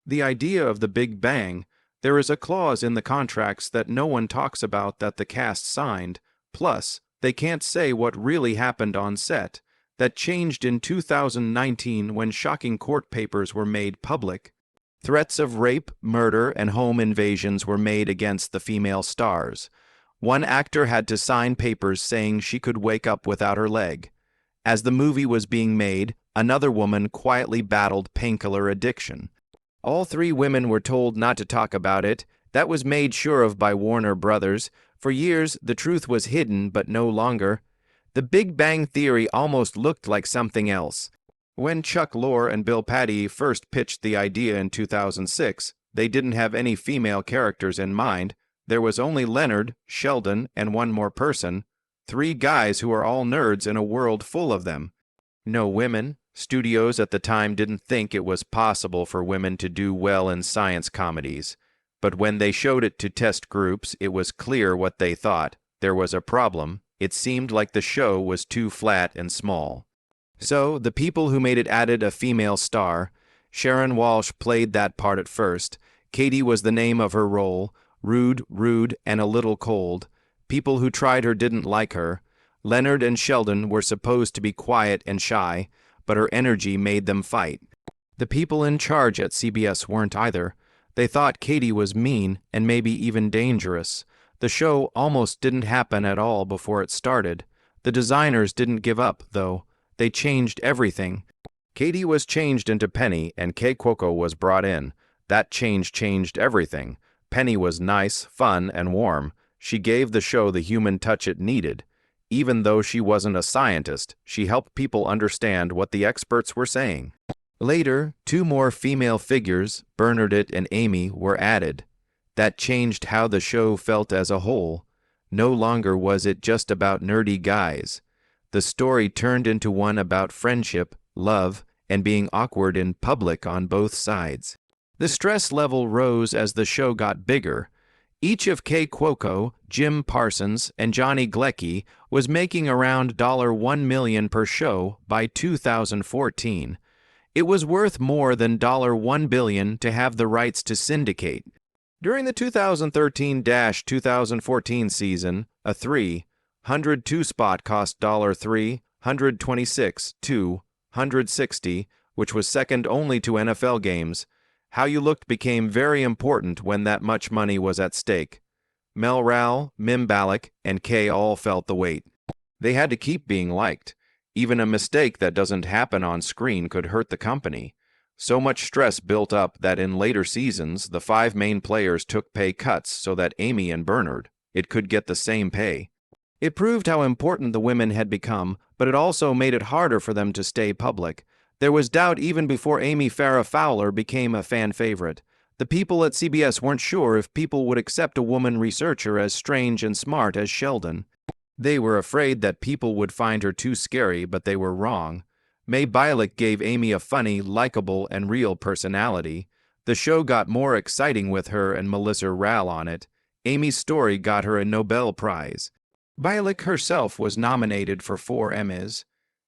The idea of the Big Bang, there is a clause in the contracts that no one talks about that the cast signed, plus, they can't say what really happened on set, that changed in 2019 when shocking court papers were made public. Threats of rape, murder, and home invasions were made against the female stars. One actor had to sign papers saying she could wake up without her leg. As the movie was being made, another woman quietly battled painkiller addiction. All three women were told not to talk about it. That was made sure of by Warner Brothers. For years, the truth was hidden, but no longer. The Big Bang Theory almost looked like something else. When Chuck Lorre and Bill Paddy first pitched the idea in 2006, they didn't have any female characters in mind. There was only Leonard, Sheldon, and one more person. Three guys who are all nerds in a world full of them. No women. Studios at the time didn't think it was possible for women to do well in science comedies. But when they showed it to test groups, it was clear what they thought. There was a problem. It seemed like the show was too flat and small. So, the people who made it added a female star. Sharon Walsh played that part at first. Katie was the name of her role. Rude, and a little cold. People who tried her didn't like her. Leonard and Sheldon were supposed to be quiet and shy, but her energy made them fight. The people in charge at CBS weren't either. They thought Katie was mean and maybe even dangerous. The show almost didn't happen at all before it started. The designers didn't give up, though. They changed everything. Katie was changed into Penny, and Kay Cuoco was brought in. That change changed everything. Penny was nice, fun, and warm. She gave the show the human touch it needed. Even though she wasn't a scientist, she helped people understand what the experts were saying. Later, two more female figures, Bernadette and Amy, were added. That changed how the show felt as a whole. No longer was it just about nerdy guys. The story turned into one about friendship, love, and being awkward in public on both sides. The stress level rose as the show got bigger. Each of Kay Cuoco, Jim Parsons, and Johnny Galecki was making around $1 million per show by 2014. It was worth more than $1 billion to have the rights to syndicate. During the 2013-2014 season, a 302 spot cost $326 to $160, which was second only to NFL games. How you looked became very important when that much money was at stake. Mel Rowell, Mim Balak, and Kay all felt the weight. They had to keep being liked. Even a mistake that doesn't happen on screen could hurt the company. So much stress built up that in later seasons, the five main players took pay cuts so that Amy and Bernard could get the same pay. It proved how important the women had become, but it also made it harder for them to stay public. There was doubt even before Amy Farrah Fowler became a fan favorite. The people at CBS weren't sure if people would accept a woman researcher as strange and smart as Sheldon. They were afraid that people would find her too scary, but they were wrong. May Bialik gave Amy a funny, likable, and real personality. The show got more exciting with her and Melissa Rowell on it. Amy's story got her a Nobel Prize. Bialik herself was nominated for 4 Emmys.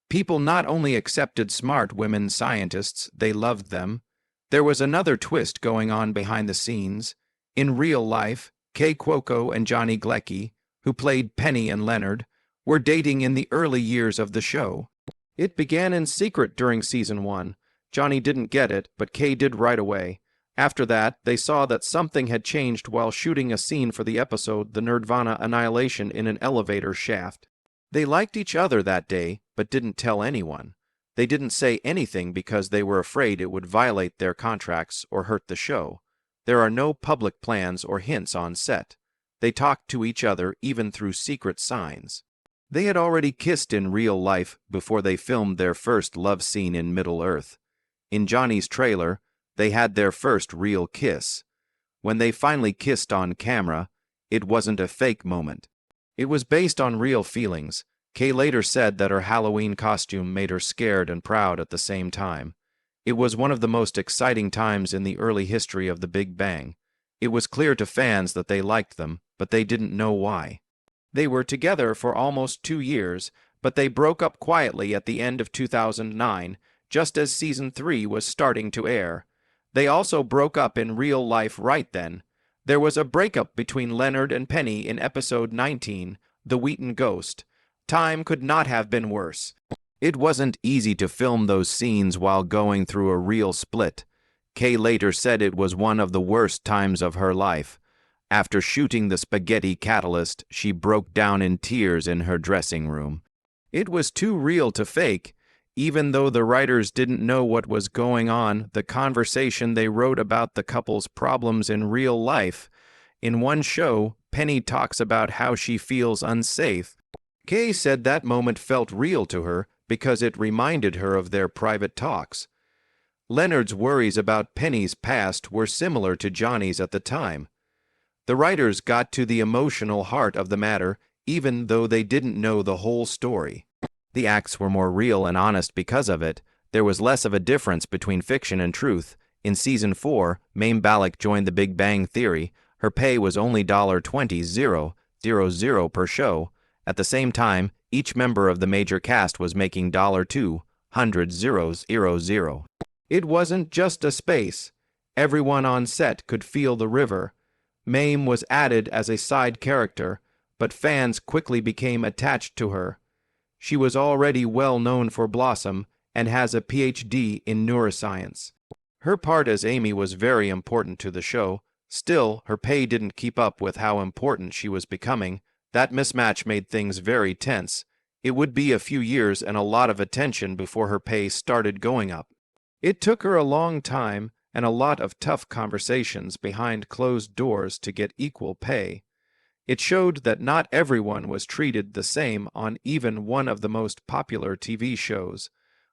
People not only accepted smart women scientists, they loved them. There was another twist going on behind the scenes. In real life, Kay Cuoco and Johnny Galecki, who played Penny and Leonard, were dating in the early years of the show. It began in secret during season 1. Johnny didn't get it, but Kay did right away. After that, they saw that something had changed while shooting a scene for the episode The Nerdvana Annihilation in an elevator shaft. They liked each other that day, but didn't tell anyone. They didn't say anything because they were afraid it would violate their contracts or hurt the show. There are no public plans or hints on set. They talked to each other even through secret signs. They had already kissed in real life before they filmed their first love scene in Middle-earth. In Johnny's trailer, they had their first real kiss. When they finally kissed on camera, it wasn't a fake moment. It was based on real feelings. Kay later said that her Halloween costume made her scared and proud at the same time. It was one of the most exciting times in the early history of The Big Bang. It was clear to fans that they liked them, but they didn't know why. They were together for almost 2 years, but they broke up quietly at the end of 2009, just as season 3 was starting to air. They also broke up in real life right then. There was a breakup between Leonard and Penny in episode 19, The Wheaton Ghost. Time could not have been worse. It wasn't easy to film those scenes while going through a real split. Kay later said it was one of the worst times of her life. After shooting the spaghetti catalyst, she broke down in tears in her dressing room. It was too real to fake. Even though the writers didn't know what was going on, the conversation they wrote about the couple's problems in real life. In one show, Penny talks about how she feels unsafe. Kay said that moment felt real to her because it reminded her of their private talks. Leonard's worries about Penny's past were similar to Johnny's at the time. The writers got to the emotional heart of the matter, even though they didn't know the whole story. The acts were more real and honest because of it. There was less of a difference between fiction and truth. In Season 4, Mayim Bialik joined The Big Bang Theory. Her pay was only $20,000 per show. At the same time, each member of the major cast was making $200,000. It wasn't just a space. Everyone on set could feel the river. Mayim was added as a side character, but fans quickly became attached to her. She was already well known for Blossom and has a PhD in neuroscience. Her part as Amy was very important to the show. Still, her pay didn't keep up with how important she was becoming. That mismatch made things very tense. It would be a few years and a lot of attention before her pay started going up. It took her a long time and a lot of tough conversations behind closed doors to get equal pay. It showed that not everyone was treated the same on even one of the most popular TV shows.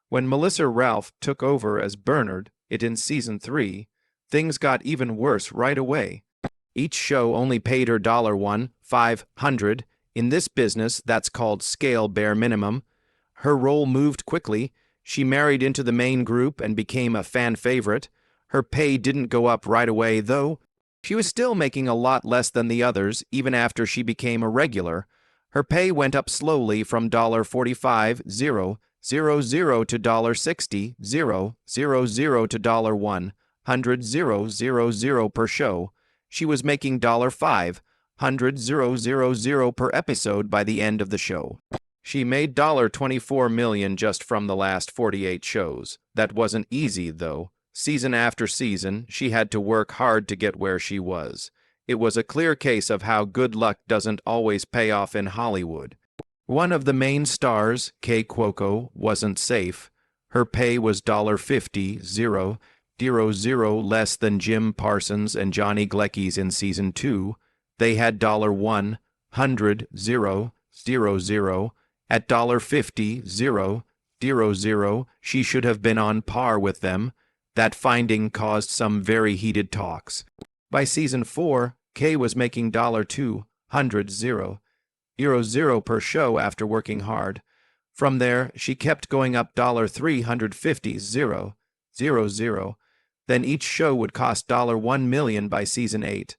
When Melissa Ralph took over as Bernard, in Season 3, things got even worse right away. Each show only paid her $1,500. In this business, that's called scale bare minimum. Her role moved quickly. She married into the main group and became a fan favorite. Her pay didn't go up right away, though. She was still making a lot less than the others, even after she became a regular. Her pay went up slowly from $45,000 to $60,000 to $100,000 per show. She was making $500,000 per episode by the end of the show. She made $24 million just from the last 48 shows. That wasn't easy, though. Season after season, she had to work hard to get where she was. It was a clear case of how good luck doesn't always pay off in Hollywood. One of the main stars, Kay Cuoco, wasn't safe. Her pay was $50,000 less than Jim Parsons and Johnny Galecki's in Season 2. They had $100,000. At $50,000, she should have been on par with them. That finding caused some very heated talks. By Season 4, Kay was making $200,000 per show after working hard. From there, she kept going up $350,000. Then each show would cost $1 million by Season 8.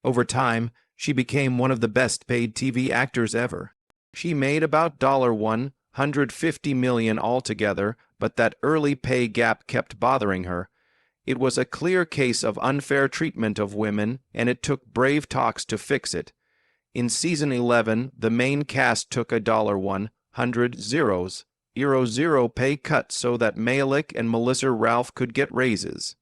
Over time, she became one of the best-paid TV actors ever. She made about $150 million altogether, but that early pay gap kept bothering her. It was a clear case of unfair treatment of women, and it took brave talks to fix it. In Season 11, the main cast took a $100,000 pay cut so that Bialik and Melissa Ralph could get raises.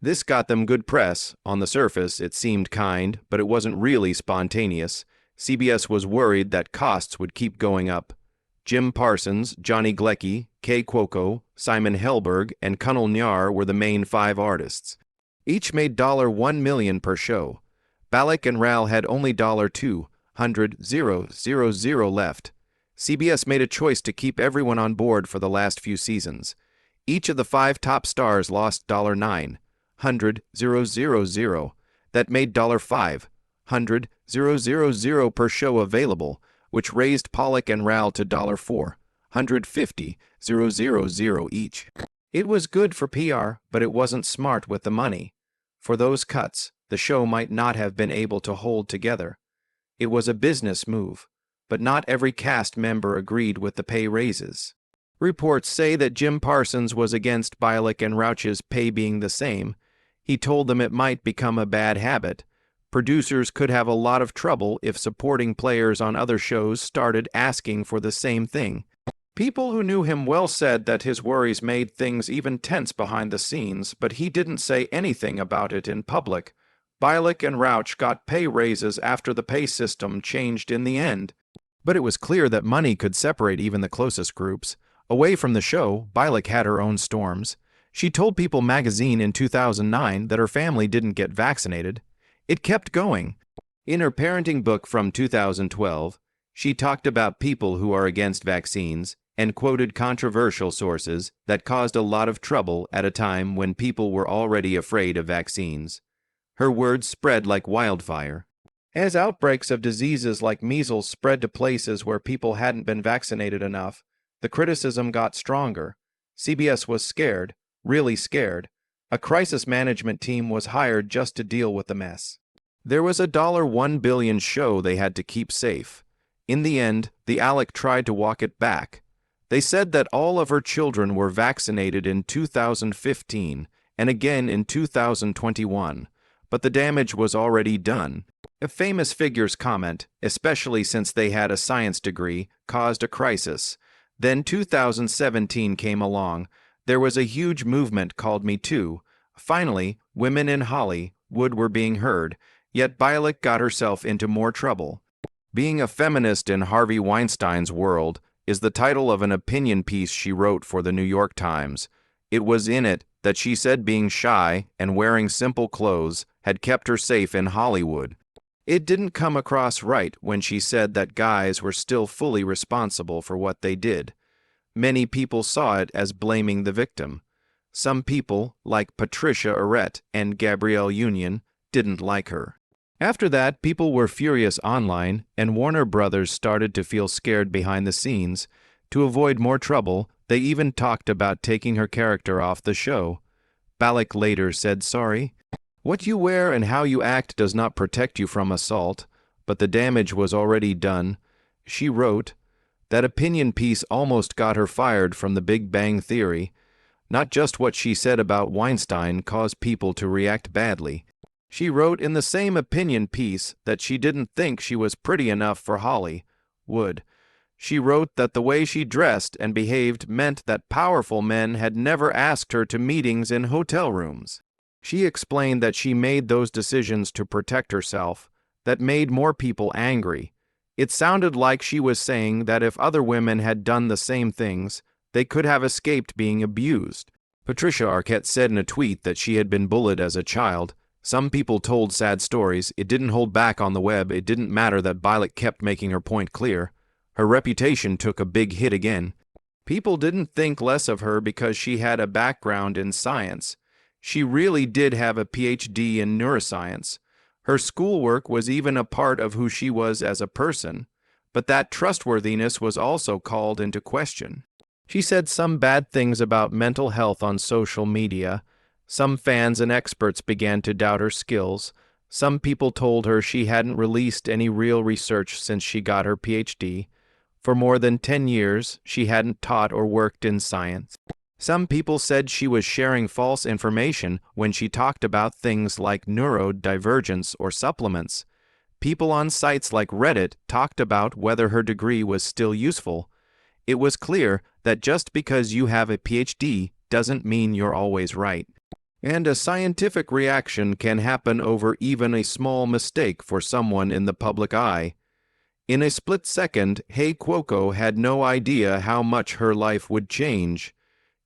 This got them good press. On the surface, it seemed kind, but it wasn't really spontaneous. CBS was worried that costs would keep going up. Jim Parsons, Johnny Galecki, Kay Cuoco, Simon Helberg, and Kunal Nayyar were the main 5 artists. Each made $1 million per show. Bialik and Ral had only $200,000 left. CBS made a choice to keep everyone on board for the last few seasons. Each of the 5 top stars lost $900,000. That made $500,000 per show available, which raised Pollock and Ral to $450,000 each. It was good for PR, but it wasn't smart with the money. For those cuts, the show might not have been able to hold together. It was a business move, but not every cast member agreed with the pay raises. Reports say that Jim Parsons was against Bialik and Rauch's pay being the same. He told them it might become a bad habit. Producers could have a lot of trouble if supporting players on other shows started asking for the same thing. People who knew him well said that his worries made things even tense behind the scenes, but he didn't say anything about it in public. Bialik and Rauch got pay raises after the pay system changed in the end. But it was clear that money could separate even the closest groups. Away from the show, Bialik had her own storms. She told People magazine in 2009 that her family didn't get vaccinated. It kept going. In her parenting book from 2012, she talked about people who are against vaccines and quoted controversial sources that caused a lot of trouble at a time when people were already afraid of vaccines. Her words spread like wildfire. As outbreaks of diseases like measles spread to places where people hadn't been vaccinated enough, the criticism got stronger. CBS was scared, really scared. A crisis management team was hired just to deal with the mess. There was a $1 billion show they had to keep safe. In the end, the ALEC tried to walk it back. They said that all of her children were vaccinated in 2015 and again in 2021, but the damage was already done. A famous figure's comment, especially since they had a science degree, caused a crisis. Then 2017 came along. There was a huge movement called Me Too. Finally, women in Hollywood were being heard, yet Bialik got herself into more trouble. Being a feminist in Harvey Weinstein's world is the title of an opinion piece she wrote for the New York Times. It was in it that she said being shy and wearing simple clothes had kept her safe in Hollywood. It didn't come across right when she said that guys were still fully responsible for what they did. Many people saw it as blaming the victim. Some people, like Patricia Arquette and Gabrielle Union, didn't like her. After that, people were furious online, and Warner Brothers started to feel scared behind the scenes. To avoid more trouble, they even talked about taking her character off the show. Bialik later said sorry. What you wear and how you act does not protect you from assault, but the damage was already done. She wrote, that opinion piece almost got her fired from The Big Bang Theory. Not just what she said about Weinstein caused people to react badly. She wrote in the same opinion piece that she didn't think she was pretty enough for Hollywood. She wrote that the way she dressed and behaved meant that powerful men had never asked her to meetings in hotel rooms. She explained that she made those decisions to protect herself, that made more people angry. It sounded like she was saying that if other women had done the same things, they could have escaped being abused. Patricia Arquette said in a tweet that she had been bullied as a child. Some people told sad stories. It didn't hold back on the web. It didn't matter that Bialik kept making her point clear. Her reputation took a big hit again. People didn't think less of her because she had a background in science. She really did have a PhD in neuroscience. Her schoolwork was even a part of who she was as a person, but that trustworthiness was also called into question. She said some bad things about mental health on social media. Some fans and experts began to doubt her skills. Some people told her she hadn't released any real research since she got her PhD. For more than 10 years, she hadn't taught or worked in science. Some people said she was sharing false information when she talked about things like neurodivergence or supplements. People on sites like Reddit talked about whether her degree was still useful. It was clear that just because you have a PhD doesn't mean you're always right. And a scientific reaction can happen over even a small mistake for someone in the public eye. In a split second, Hey Cuoco had no idea how much her life would change.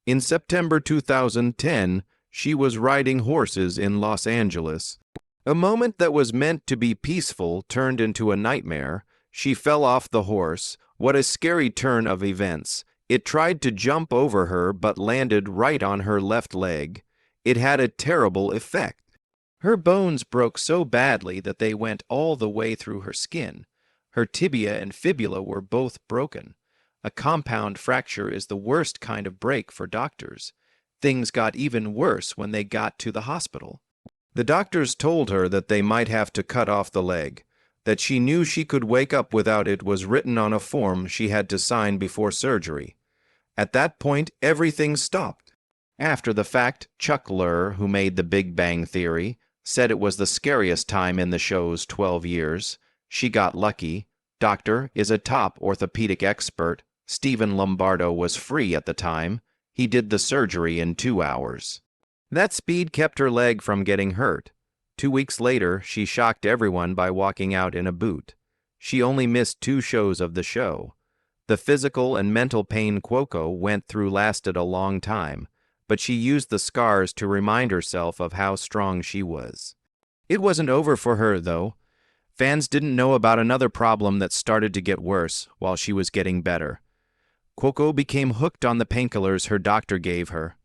In September 2010, she was riding horses in Los Angeles. A moment that was meant to be peaceful turned into a nightmare. She fell off the horse. What a scary turn of events. It tried to jump over her but landed right on her left leg. It had a terrible effect. Her bones broke so badly that they went all the way through her skin. Her tibia and fibula were both broken. A compound fracture is the worst kind of break for doctors. Things got even worse when they got to the hospital. The doctors told her that they might have to cut off the leg. That she knew she could wake up without it was written on a form she had to sign before surgery. At that point, everything stopped. After the fact, Chuck Lorre, who made The Big Bang Theory, said it was the scariest time in the show's 12 years. She got lucky. Doctor is a top orthopedic expert. Stephen Lombardo was free at the time. He did the surgery in 2 hours. That speed kept her leg from getting hurt. 2 weeks later, she shocked everyone by walking out in a boot. She only missed 2 shows of the show. The physical and mental pain Cuoco went through lasted a long time, but she used the scars to remind herself of how strong she was. It wasn't over for her, though. Fans didn't know about another problem that started to get worse while she was getting better. Cuoco became hooked on the painkillers her doctor gave her.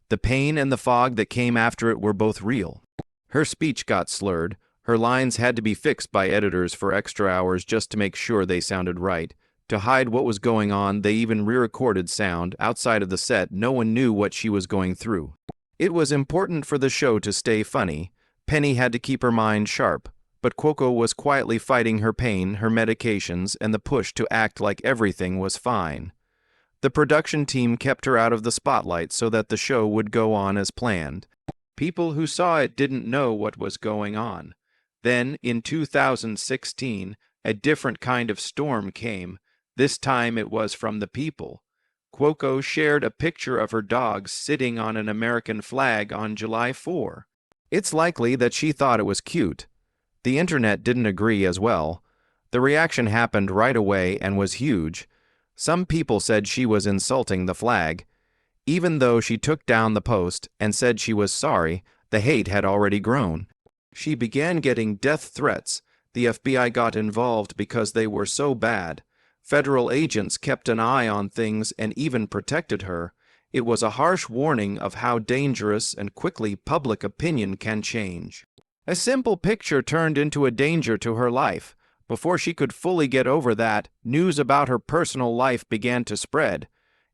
The pain and the fog that came after it were both real. Her speech got slurred. Her lines had to be fixed by editors for extra hours just to make sure they sounded right. To hide what was going on, they even re-recorded sound. Outside of the set, no one knew what she was going through. It was important for the show to stay funny. Penny had to keep her mind sharp, but Cuoco was quietly fighting her pain, her medications, and the push to act like everything was fine. The production team kept her out of the spotlight so that the show would go on as planned. People who saw it didn't know what was going on. Then, in 2016, a different kind of storm came. This time it was from the people. Cuoco shared a picture of her dog sitting on an American flag on July 4. It's likely that she thought it was cute. The internet didn't agree as well. The reaction happened right away and was huge. Some people said she was insulting the flag. Even though she took down the post and said she was sorry, the hate had already grown. She began getting death threats. The FBI got involved because they were so bad. Federal agents kept an eye on things and even protected her. It was a harsh warning of how dangerous and quickly public opinion can change. A simple picture turned into a danger to her life. Before she could fully get over that, news about her personal life began to spread.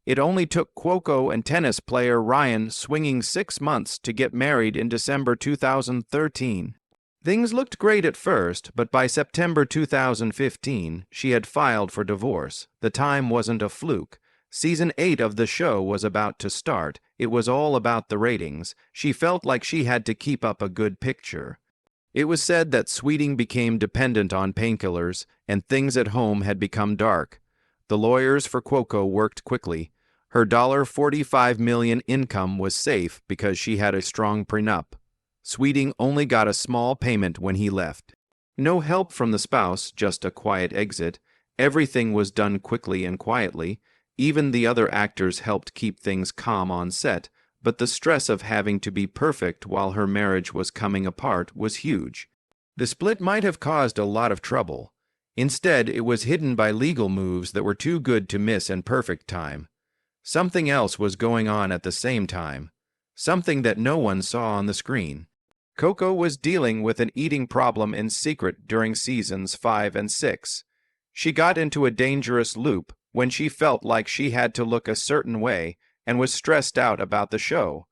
It only took Cuoco and tennis player Ryan swinging 6 months to get married in December 2013. Things looked great at first, but by September 2015, she had filed for divorce. The time wasn't a fluke. Season 8 of the show was about to start. It was all about the ratings. She felt like she had to keep up a good picture. It was said that Sweeting became dependent on painkillers, and things at home had become dark. The lawyers for Cuoco worked quickly. Her $45 million income was safe because she had a strong prenup. Sweeting only got a small payment when he left. No help from the spouse, just a quiet exit. Everything was done quickly and quietly. Even the other actors helped keep things calm on set, but the stress of having to be perfect while her marriage was coming apart was huge. The split might have caused a lot of trouble. Instead, it was hidden by legal moves that were too good to miss in perfect time. Something else was going on at the same time. Something that no one saw on the screen. Cuoco was dealing with an eating problem in secret during seasons 5 and 6. She got into a dangerous loop when she felt like she had to look a certain way and was stressed out about the show.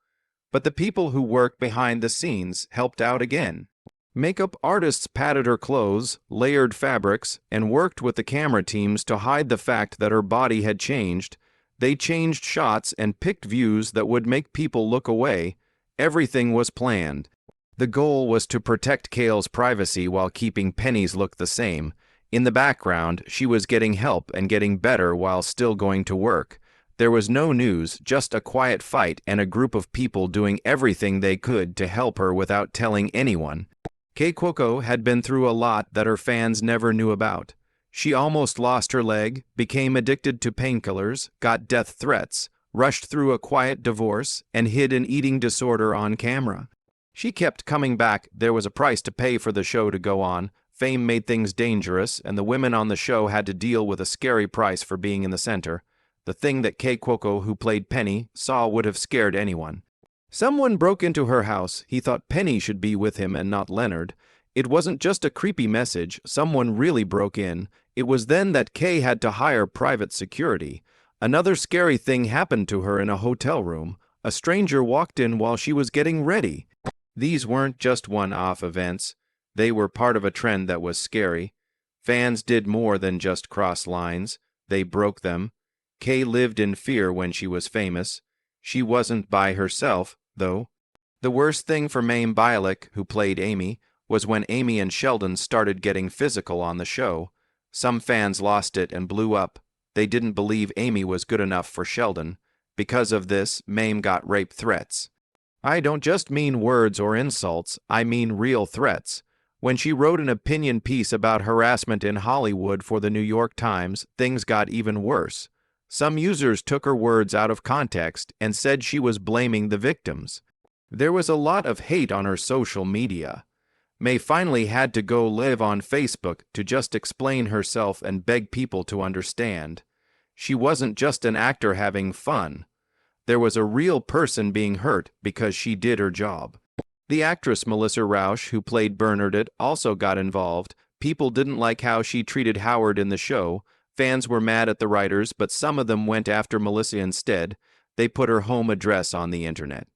But the people who worked behind the scenes helped out again. Makeup artists padded her clothes, layered fabrics, and worked with the camera teams to hide the fact that her body had changed. They changed shots and picked views that would make people look away. Everything was planned. The goal was to protect Kale's privacy while keeping Penny's look the same. In the background, she was getting help and getting better while still going to work. There was no news, just a quiet fight and a group of people doing everything they could to help her without telling anyone. Kay Cuoco had been through a lot that her fans never knew about. She almost lost her leg, became addicted to painkillers, got death threats, rushed through a quiet divorce, and hid an eating disorder on camera. She kept coming back. There was a price to pay for the show to go on. Fame made things dangerous, and the women on the show had to deal with a scary price for being in the center. The thing that Kay Cuoco, who played Penny, saw would have scared anyone. Someone broke into her house. He thought Penny should be with him and not Leonard. It wasn't just a creepy message. Someone really broke in. It was then that Kay had to hire private security. Another scary thing happened to her in a hotel room. A stranger walked in while she was getting ready. These weren't just one-off events. They were part of a trend that was scary. Fans did more than just cross lines. They broke them. Kay lived in fear when she was famous. She wasn't by herself, though. The worst thing for Mayim Bialik, who played Amy, was when Amy and Sheldon started getting physical on the show. Some fans lost it and blew up. They didn't believe Amy was good enough for Sheldon. Because of this, Mayim got rape threats. I don't just mean words or insults, I mean real threats. When she wrote an opinion piece about harassment in Hollywood for the New York Times, things got even worse. Some users took her words out of context and said she was blaming the victims. There was a lot of hate on her social media. May finally had to go live on Facebook to just explain herself and beg people to understand. She wasn't just an actor having fun. There was a real person being hurt because she did her job. The actress Melissa Rauch, who played Bernadette, also got involved. People didn't like how she treated Howard in the show. Fans were mad at the writers, but some of them went after Melissa instead. They put her home address on the internet.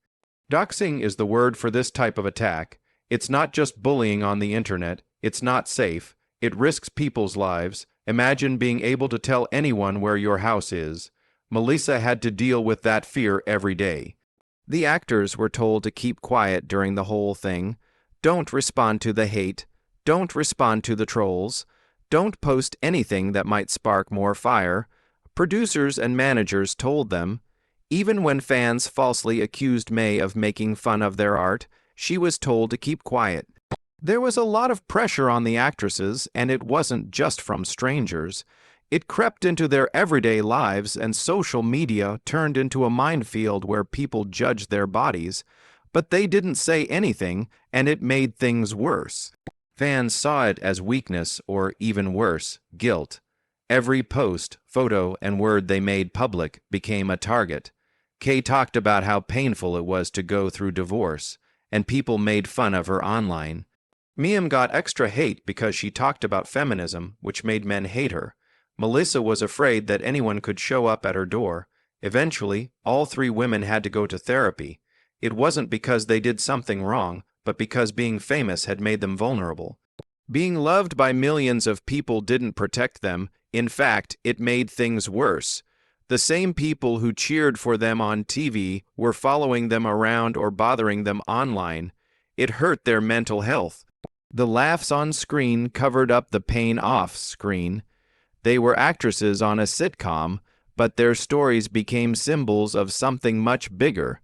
Doxing is the word for this type of attack. It's not just bullying on the internet. It's not safe. It risks people's lives. Imagine being able to tell anyone where your house is. Melissa had to deal with that fear every day. The actors were told to keep quiet during the whole thing. Don't respond to the hate. Don't respond to the trolls. Don't post anything that might spark more fire. Producers and managers told them. Even when fans falsely accused May of making fun of their art, she was told to keep quiet. There was a lot of pressure on the actresses, and it wasn't just from strangers. It crept into their everyday lives, and social media turned into a minefield where people judged their bodies. But they didn't say anything, and it made things worse. Fans saw it as weakness, or even worse, guilt. Every post, photo, and word they made public became a target. Kay talked about how painful it was to go through divorce, and people made fun of her online. Mayim got extra hate because she talked about feminism, which made men hate her. Melissa was afraid that anyone could show up at her door. Eventually, all three women had to go to therapy. It wasn't because they did something wrong, but because being famous had made them vulnerable. Being loved by millions of people didn't protect them. In fact, it made things worse. The same people who cheered for them on TV were following them around or bothering them online. It hurt their mental health. The laughs on screen covered up the pain off screen. They were actresses on a sitcom, but their stories became symbols of something much bigger.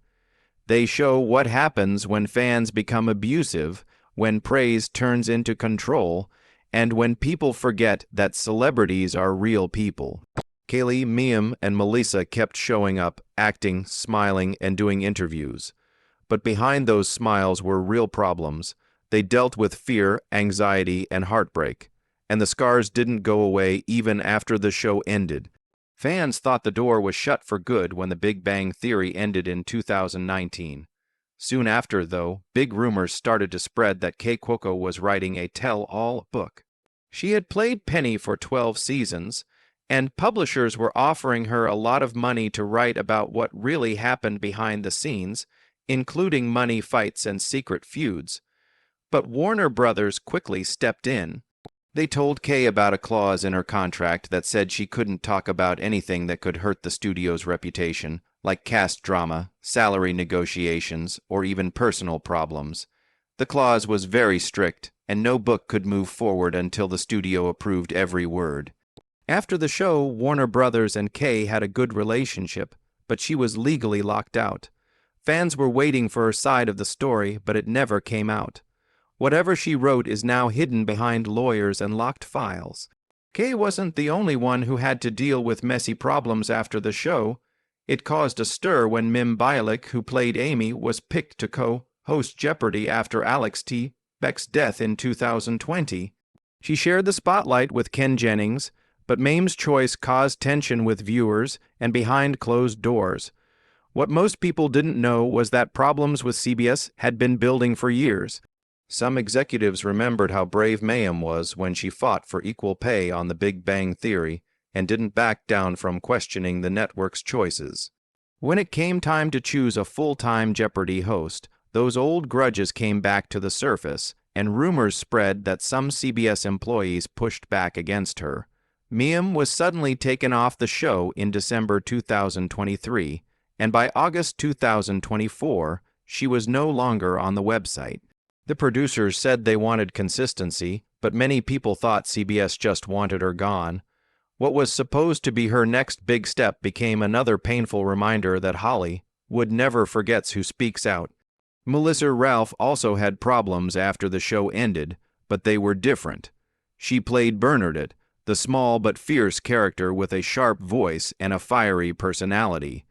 They show what happens when fans become abusive, when praise turns into control, and when people forget that celebrities are real people. Kaylee, Mayim, and Melissa kept showing up, acting, smiling, and doing interviews. But behind those smiles were real problems. They dealt with fear, anxiety, and heartbreak. And the scars didn't go away even after the show ended. Fans thought the door was shut for good when The Big Bang Theory ended in 2019. Soon after, though, big rumors started to spread that Kay Cuoco was writing a tell-all book. She had played Penny for 12 seasons, and publishers were offering her a lot of money to write about what really happened behind the scenes, including money fights and secret feuds. But Warner Brothers quickly stepped in. They told Kay about a clause in her contract that said she couldn't talk about anything that could hurt the studio's reputation, like cast drama, salary negotiations, or even personal problems. The clause was very strict, and no book could move forward until the studio approved every word. After the show, Warner Brothers and Kay had a good relationship, but she was legally locked out. Fans were waiting for her side of the story, but it never came out. Whatever she wrote is now hidden behind lawyers and locked files. Kay wasn't the only one who had to deal with messy problems after the show. It caused a stir when Mayim Bialik, who played Amy, was picked to co-host Jeopardy after Alex T. Beck's death in 2020. She shared the spotlight with Ken Jennings, but Mayim's choice caused tension with viewers and behind closed doors. What most people didn't know was that problems with CBS had been building for years. Some executives remembered how brave Mayim was when she fought for equal pay on The Big Bang Theory and didn't back down from questioning the network's choices. When it came time to choose a full-time Jeopardy host, those old grudges came back to the surface, and rumors spread that some CBS employees pushed back against her. Mayim was suddenly taken off the show in December 2023, and by August 2024, she was no longer on the website. The producers said they wanted consistency, but many people thought CBS just wanted her gone. What was supposed to be her next big step became another painful reminder that Hollywood never forgets who speaks out. Melissa Ralph also had problems after the show ended, but they were different. She played Bernadette, the small but fierce character with a sharp voice and a fiery personality.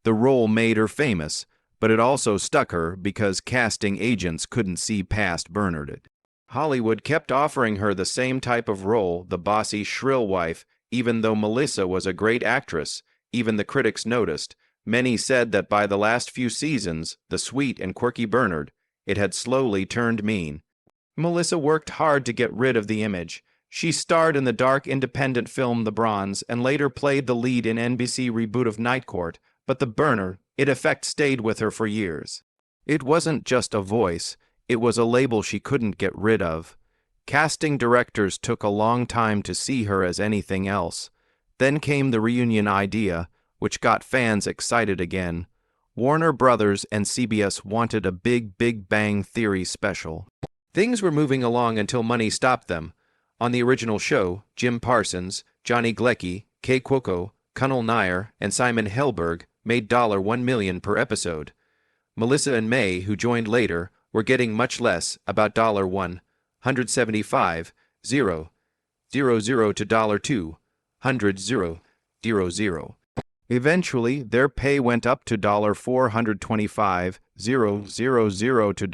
The role made her famous, but it also stuck her because casting agents couldn't see past Bernadette. Hollywood kept offering her the same type of role, the bossy, shrill wife, even though Melissa was a great actress. Even the critics noticed. Many said that by the last few seasons, the sweet and quirky Bernard, it had slowly turned mean. Melissa worked hard to get rid of the image. She starred in the dark independent film The Bronze and later played the lead in NBC reboot of Night Court, but the Bernard, it effect stayed with her for years. It wasn't just a voice, it was a label she couldn't get rid of. Casting directors took a long time to see her as anything else. Then came the reunion idea, which got fans excited again. Warner Brothers and CBS wanted a Big Bang Theory special. Things were moving along until money stopped them. On the original show, Jim Parsons, Johnny Galecki, Kay Cuoco, Kunal Nair, and Simon Helberg made $1 million per episode. Melissa and May, who joined later, were getting much less, about $175,000 to $200,000. Eventually, their pay went up to $425,000 to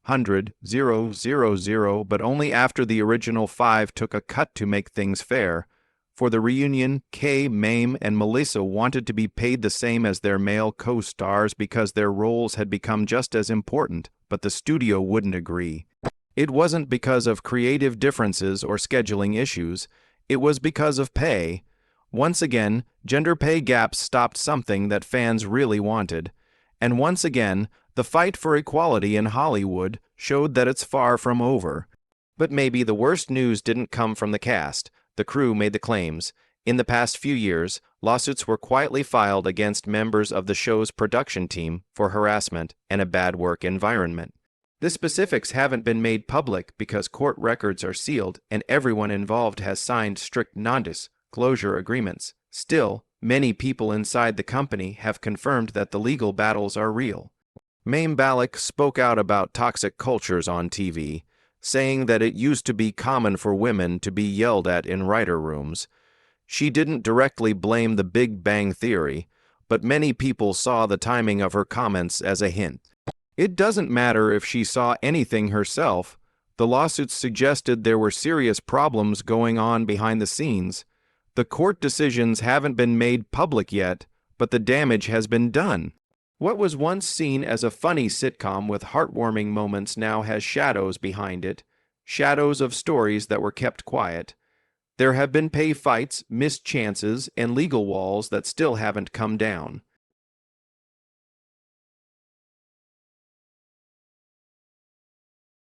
$500,000, but only after the original 5 took a cut to make things fair. For the reunion, Kay, Mame, and Melissa wanted to be paid the same as their male co-stars because their roles had become just as important, but the studio wouldn't agree. It wasn't because of creative differences or scheduling issues, it was because of pay. Once again, gender pay gaps stopped something that fans really wanted. And once again, the fight for equality in Hollywood showed that it's far from over. But maybe the worst news didn't come from the cast. The crew made the claims. In the past few years, lawsuits were quietly filed against members of the show's production team for harassment and a bad work environment. The specifics haven't been made public because court records are sealed and everyone involved has signed strict non-disclosure agreements. Still, many people inside the company have confirmed that the legal battles are real. Mame Balak spoke out about toxic cultures on TV, saying that it used to be common for women to be yelled at in writer rooms. She didn't directly blame the Big Bang Theory, but many people saw the timing of her comments as a hint. It doesn't matter if she saw anything herself. The lawsuits suggested there were serious problems going on behind the scenes. The court decisions haven't been made public yet, but the damage has been done. What was once seen as a funny sitcom with heartwarming moments now has shadows behind it, shadows of stories that were kept quiet. There have been pay fights, missed chances, and legal walls that still haven't come down.